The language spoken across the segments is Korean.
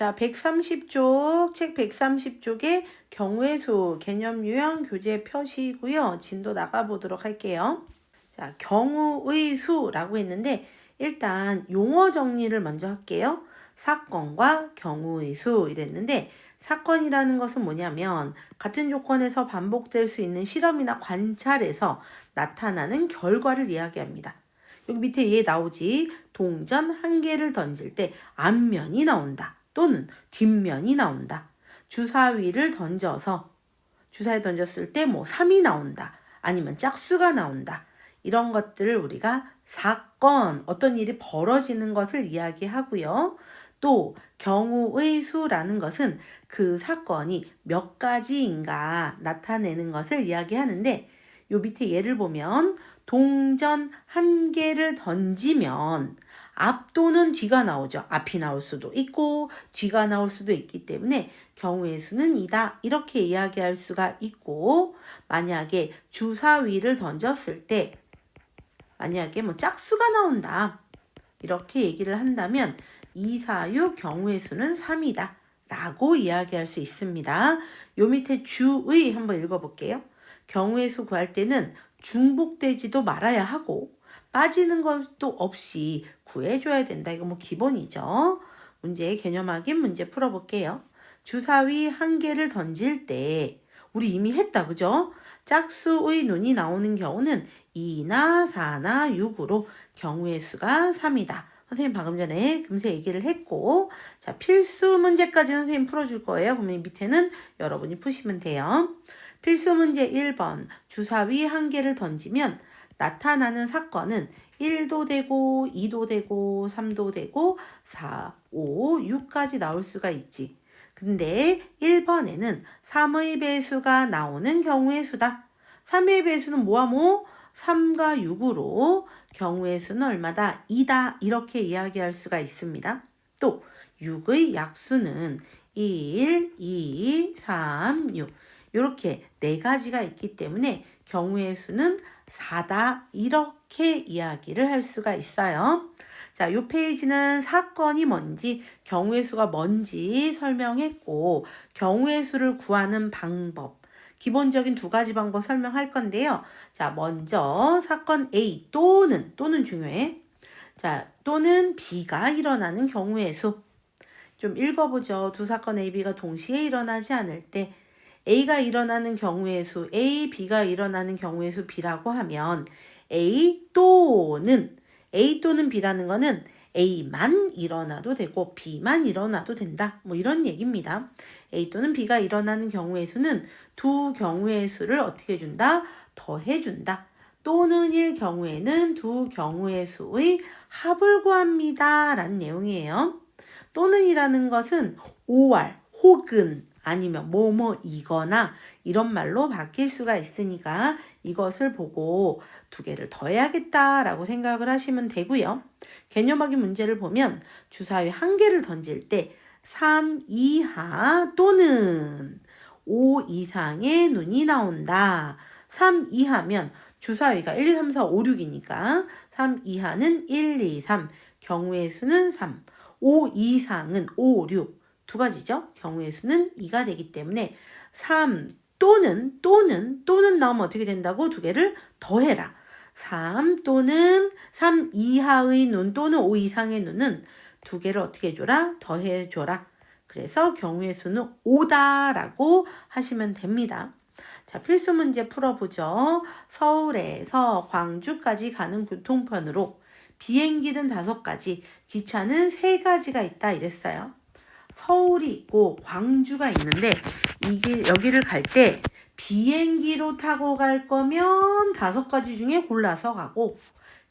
자, 130쪽, 책 130쪽에 경우의 수, 개념 유형 교재 표시고요. 진도 나가보도록 할게요. 자, 경우의 수라고 했는데 일단 용어 정리를 먼저 할게요. 사건과 경우의 수 이랬는데 사건이라는 것은 뭐냐면 같은 조건에서 반복될 수 있는 실험이나 관찰에서 나타나는 결과를 이야기합니다. 여기 밑에 얘 나오지. 동전 한 개를 던질 때 앞면이 나온다. 또는 뒷면이 나온다. 주사위를 던져서 주사위 던졌을 때 뭐 3이 나온다. 아니면 짝수가 나온다. 이런 것들을 우리가 사건, 어떤 일이 벌어지는 것을 이야기하고요. 또 경우의 수라는 것은 그 사건이 몇 가지인가 나타내는 것을 이야기하는데 요 밑에 예를 보면 동전 한 개를 던지면 앞 또는 뒤가 나오죠. 앞이 나올 수도 있고 뒤가 나올 수도 있기 때문에 경우의 수는 이다 이렇게 이야기할 수가 있고 만약에 주사위를 던졌을 때 만약에 뭐 짝수가 나온다 이렇게 얘기를 한다면 2, 4, 6 경우의 수는 3이다 라고 이야기할 수 있습니다. 요 밑에 주의 한번 읽어볼게요. 경우의 수 구할 때는 중복되지도 말아야 하고 빠지는 것도 없이 구해줘야 된다. 이거 뭐 기본이죠. 문제 개념 확인 문제 풀어볼게요. 주사위 한 개를 던질 때 우리 이미 했다. 그죠? 짝수의 눈이 나오는 경우는 2나 4나 6으로 경우의 수가 3이다. 선생님 방금 전에 금세 얘기를 했고 자 필수 문제까지 선생님 풀어줄 거예요. 그러면 밑에는 여러분이 푸시면 돼요. 필수 문제 1번 주사위 한 개를 던지면 나타나는 사건은 1도 되고 2도 되고 3도 되고 4, 5, 6까지 나올 수가 있지. 근데 1번에는 3의 배수가 나오는 경우의 수다. 3의 배수는 뭐야 뭐? 3과 6으로 경우의 수는 얼마다? 2다. 이렇게 이야기할 수가 있습니다. 또 6의 약수는 1, 2, 3, 6 이렇게 네 가지가 있기 때문에 경우의 수는 4다. 이렇게 이야기를 할 수가 있어요. 자, 이 페이지는 사건이 뭔지, 경우의 수가 뭔지 설명했고 경우의 수를 구하는 방법, 기본적인 두 가지 방법 설명할 건데요. 자, 먼저 사건 A 또는 중요해. 자, 또는 B가 일어나는 경우의 수. 좀 읽어보죠. 두 사건 A, B가 동시에 일어나지 않을 때 A가 일어나는 경우의 수, A, B가 일어나는 경우의 수 B라고 하면 A 또는 B라는 거는 A만 일어나도 되고 B만 일어나도 된다. 뭐 이런 얘기입니다. A 또는 B가 일어나는 경우의 수는 두 경우의 수를 어떻게 준다? 더해준다. 또는일 경우에는 두 경우의 수의 합을 구합니다. 라는 내용이에요. 또는이라는 것은 or, 혹은 아니면 뭐뭐이거나 이런 말로 바뀔 수가 있으니까 이것을 보고 두 개를 더해야겠다라고 생각을 하시면 되고요. 개념학의 문제를 보면 주사위 한 개를 던질 때 3 이하 또는 5 이상의 눈이 나온다. 3 이하면 주사위가 1, 2, 3, 4, 5, 6이니까 3 이하는 1, 2, 3, 경우의 수는 3, 5 이상은 5, 6, 두 가지죠. 경우의 수는 2가 되기 때문에 3 또는 나오면 어떻게 된다고? 두 개를 더해라. 3 또는 3 이하의 눈 또는 5 이상의 눈은 두 개를 어떻게 해줘라? 더해줘라. 그래서 경우의 수는 5다라고 하시면 됩니다. 자, 필수 문제 풀어보죠. 서울에서 광주까지 가는 교통편으로 비행기는 5가지, 기차는 3가지가 있다 이랬어요. 서울이 있고 광주가 있는데 여기를 갈 때 비행기로 타고 갈 거면 5가지 중에 골라서 가고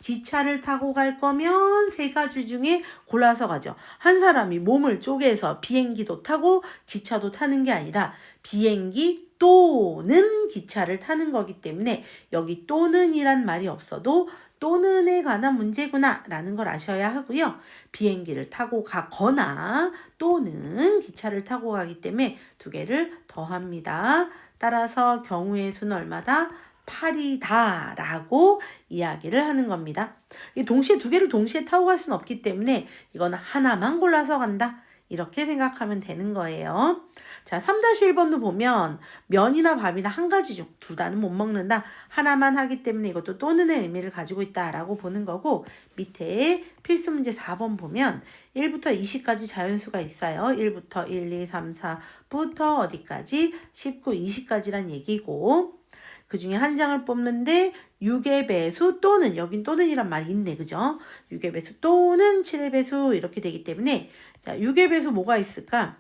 기차를 타고 갈 거면 3가지 중에 골라서 가죠. 한 사람이 몸을 쪼개서 비행기도 타고 기차도 타는 게 아니라 비행기 또는 기차를 타는 거기 때문에 여기 또는이란 말이 없어도 또는에 관한 문제구나 라는 걸 아셔야 하고요. 비행기를 타고 가거나 또는 기차를 타고 가기 때문에 두 개를 더합니다. 따라서 경우의 수는 얼마다? 8이다 라고 이야기를 하는 겁니다. 동시에 두 개를 동시에 타고 갈 수는 없기 때문에 이거는 하나만 골라서 간다. 이렇게 생각하면 되는 거예요. 자, 3-1번도 보면 면이나 밥이나 한 가지 중 둘 다는 못 먹는다. 하나만 하기 때문에 이것도 또는의 의미를 가지고 있다라고 보는 거고, 밑에 필수 문제 4번 보면 1부터 20까지 자연수가 있어요. 1부터 1, 2, 3, 4부터 어디까지? 19, 20까지란 얘기고, 그 중에 한 장을 뽑는데 6의 배수 또는, 여긴 또는이란 말이 있네. 그죠? 6의 배수 또는 7의 배수 이렇게 되기 때문에, 자, 6의 배수 뭐가 있을까?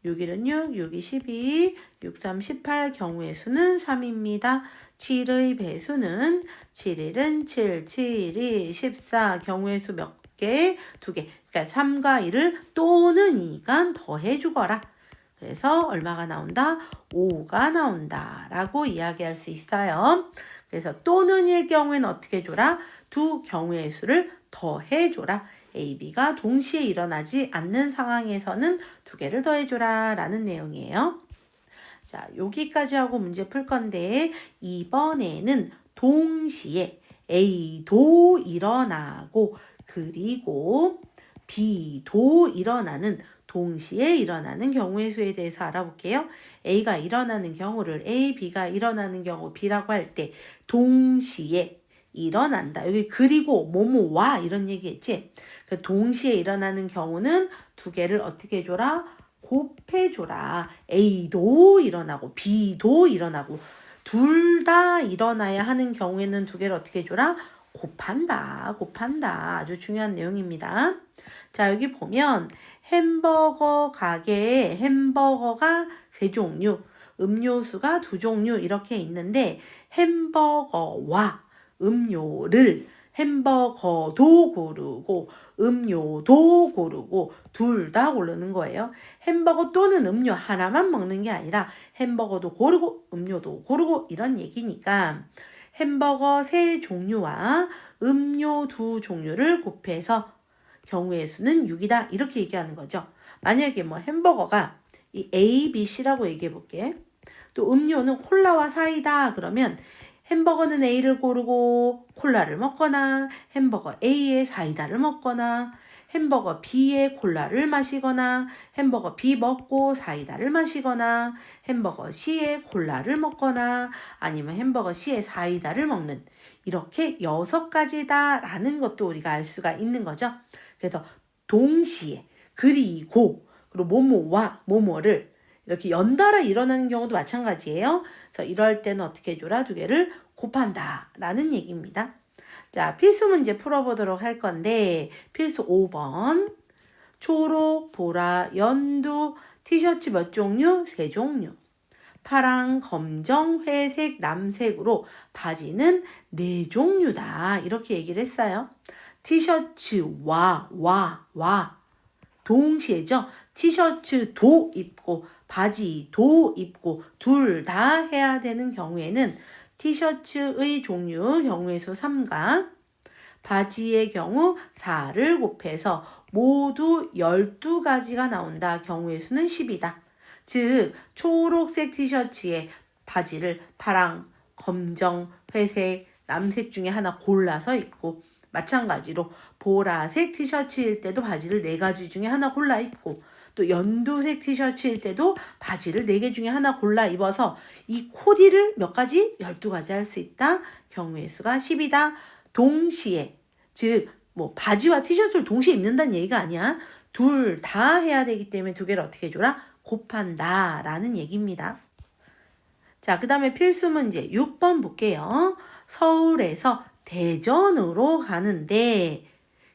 6일은 6, 6이 12, 6, 3, 18 경우의 수는 3입니다. 7의 배수는 7일은 7, 7이 14 경우의 수 몇 개? 2개. 그러니까 3과 1을 또는 2가 더해 주거라. 그래서 얼마가 나온다? 5가 나온다 라고 이야기할 수 있어요. 그래서 또는 일 경우에는 어떻게 줘라? 두 경우의 수를 더해줘라. A, B가 동시에 일어나지 않는 상황에서는 두 개를 더해줘라 라는 내용이에요. 자, 여기까지 하고 문제 풀 건데, 이번에는 동시에 A도 일어나고 그리고 B도 일어나는, 동시에 일어나는 경우의 수에 대해서 알아볼게요. A가 일어나는 경우를 A, B가 일어나는 경우 B라고 할 때 동시에 일어난다. 여기 그리고 뭐뭐와 이런 얘기했지. 동시에 일어나는 경우는 두 개를 어떻게 해줘라? 곱해줘라. A도 일어나고 B도 일어나고 둘 다 일어나야 하는 경우에는 두 개를 어떻게 해줘라? 곱한다. 아주 중요한 내용입니다. 자, 여기 보면 햄버거 가게에 햄버거가 3종류, 음료수가 2종류 이렇게 있는데, 햄버거와 음료를 햄버거도 고르고 음료도 고르고 둘 다 고르는 거예요. 햄버거 또는 음료 하나만 먹는 게 아니라 햄버거도 고르고 음료도 고르고 이런 얘기니까, 햄버거 3종류와 음료 2종류를 곱해서 경우의 수는 6이다 이렇게 얘기하는 거죠. 만약에 뭐 햄버거가 이 A, B, C라고 얘기해 볼게. 또 음료는 콜라와 사이다 그러면 햄버거는 A를 고르고 콜라를 먹거나, 햄버거 A에 사이다를 먹거나, 햄버거 B에 콜라를 마시거나, 햄버거 B 먹고 사이다를 마시거나, 햄버거 C에 콜라를 먹거나, 아니면 햄버거 C에 사이다를 먹는, 이렇게 6가지다 라는 것도 우리가 알 수가 있는 거죠. 그래서 동시에 그리고 뭐뭐와 뭐뭐를 이렇게 연달아 일어나는 경우도 마찬가지예요. 그래서 이럴 때는 어떻게 해줘라? 두 개를 곱한다 라는 얘기입니다. 자, 필수 문제 풀어보도록 할 건데, 필수 5번. 초록, 보라, 연두, 티셔츠 몇 종류? 3종류. 파랑, 검정, 회색, 남색으로 바지는 4종류다. 이렇게 얘기를 했어요. 티셔츠와 동시에죠. 티셔츠도 입고 바지도 입고 둘 다 해야 되는 경우에는 티셔츠의 종류 경우의 수 3과 바지의 경우 4를 곱해서 모두 12가지가 나온다. 경우의 수는 10이다. 즉 초록색 티셔츠에 바지를 파랑, 검정, 회색, 남색 중에 하나 골라서 입고, 마찬가지로 보라색 티셔츠일 때도 바지를 4가지 중에 하나 골라 입고, 또 연두색 티셔츠일 때도 바지를 4개 중에 하나 골라 입어서 이 코디를 몇 가지? 12가지 할 수 있다. 경우의 수가 10이다. 동시에, 즉 뭐 바지와 티셔츠를 동시에 입는다는 얘기가 아니야. 둘 다 해야 되기 때문에 두 개를 어떻게 해줘라? 곱한다 라는 얘기입니다. 자, 그 다음에 필수 문제 6번 볼게요. 서울에서 대전으로 가는데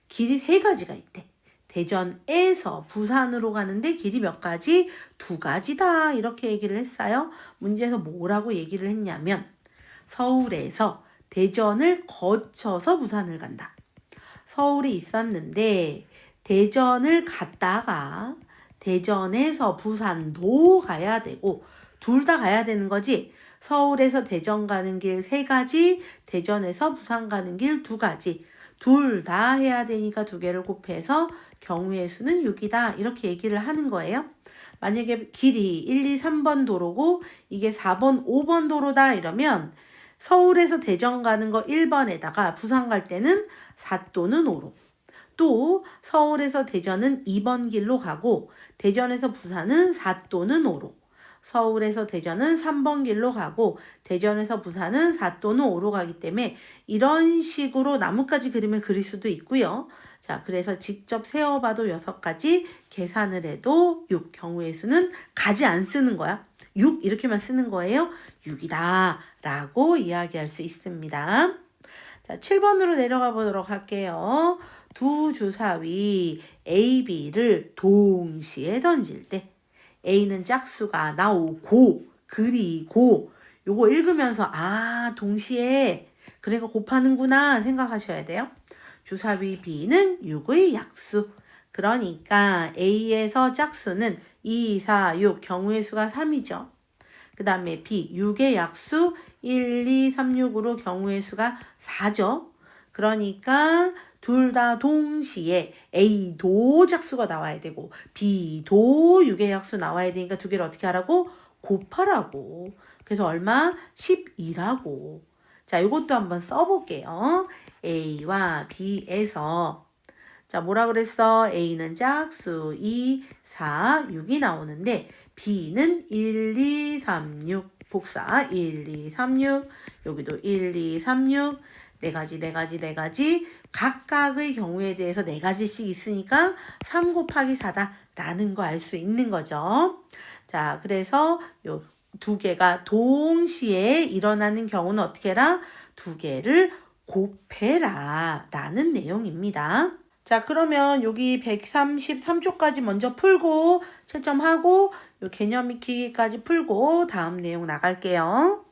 길이 3가지가 있대. 대전에서 부산으로 가는데 길이 몇 가지? 2가지다. 이렇게 얘기를 했어요. 문제에서 뭐라고 얘기를 했냐면, 서울에서 대전을 거쳐서 부산을 간다. 서울이 있었는데 대전을 갔다가 대전에서 부산도 가야 되고 둘 다 가야 되는 거지. 서울에서 대전 가는 길 3가지, 대전에서 부산 가는 길 2가지. 둘 다 해야 되니까 2개를 곱해서 경우의 수는 6이다. 이렇게 얘기를 하는 거예요. 만약에 길이 1, 2, 3번 도로고 이게 4번, 5번 도로다 이러면 서울에서 대전 가는 거 1번에다가 부산 갈 때는 4 또는 5로, 또 서울에서 대전은 2번 길로 가고 대전에서 부산은 4 또는 5로. 서울에서 대전은 3번 길로 가고 대전에서 부산은 4 또는 5로 가기 때문에 이런 식으로 나뭇가지 그림을 그릴 수도 있고요. 자, 그래서 직접 세어봐도 6가지, 계산을 해도 6. 경우의 수는 가지 안 쓰는 거야. 6 이렇게만 쓰는 거예요. 6이다 라고 이야기할 수 있습니다. 자, 7번으로 내려가 보도록 할게요. 두 주사위 A, B를 동시에 던질 때 A는 짝수가 나오고 그리고 요거 읽으면서 동시에 그러니까 곱하는구나 생각하셔야 돼요. 주사위 B는 6의 약수. 그러니까 A에서 짝수는 2, 4, 6 경우의 수가 3이죠. 그 다음에 B 6의 약수 1, 2, 3, 6으로 경우의 수가 4죠. 그러니까 둘 다 동시에 A도 짝수가 나와야 되고 B도 6의 약수 나와야 되니까 두 개를 어떻게 하라고? 곱하라고. 그래서 얼마? 12라고. 자, 이것도 한번 써볼게요. A와 B에서 자, 뭐라 그랬어? A는 짝수 2, 4, 6이 나오는데 B는 1, 2, 3, 6 복사 1, 2, 3, 6 여기도 1, 2, 3, 6 네 가지 각각의 경우에 대해서 4가지씩 있으니까 3 곱하기 4다 라는 거 알 수 있는 거죠. 자, 그래서 요 두 개가 동시에 일어나는 경우는 어떻게 해라? 두 개를 곱해라 라는 내용입니다. 자, 그러면 여기 133쪽까지 먼저 풀고 채점하고 요 개념 익히기까지 풀고 다음 내용 나갈게요.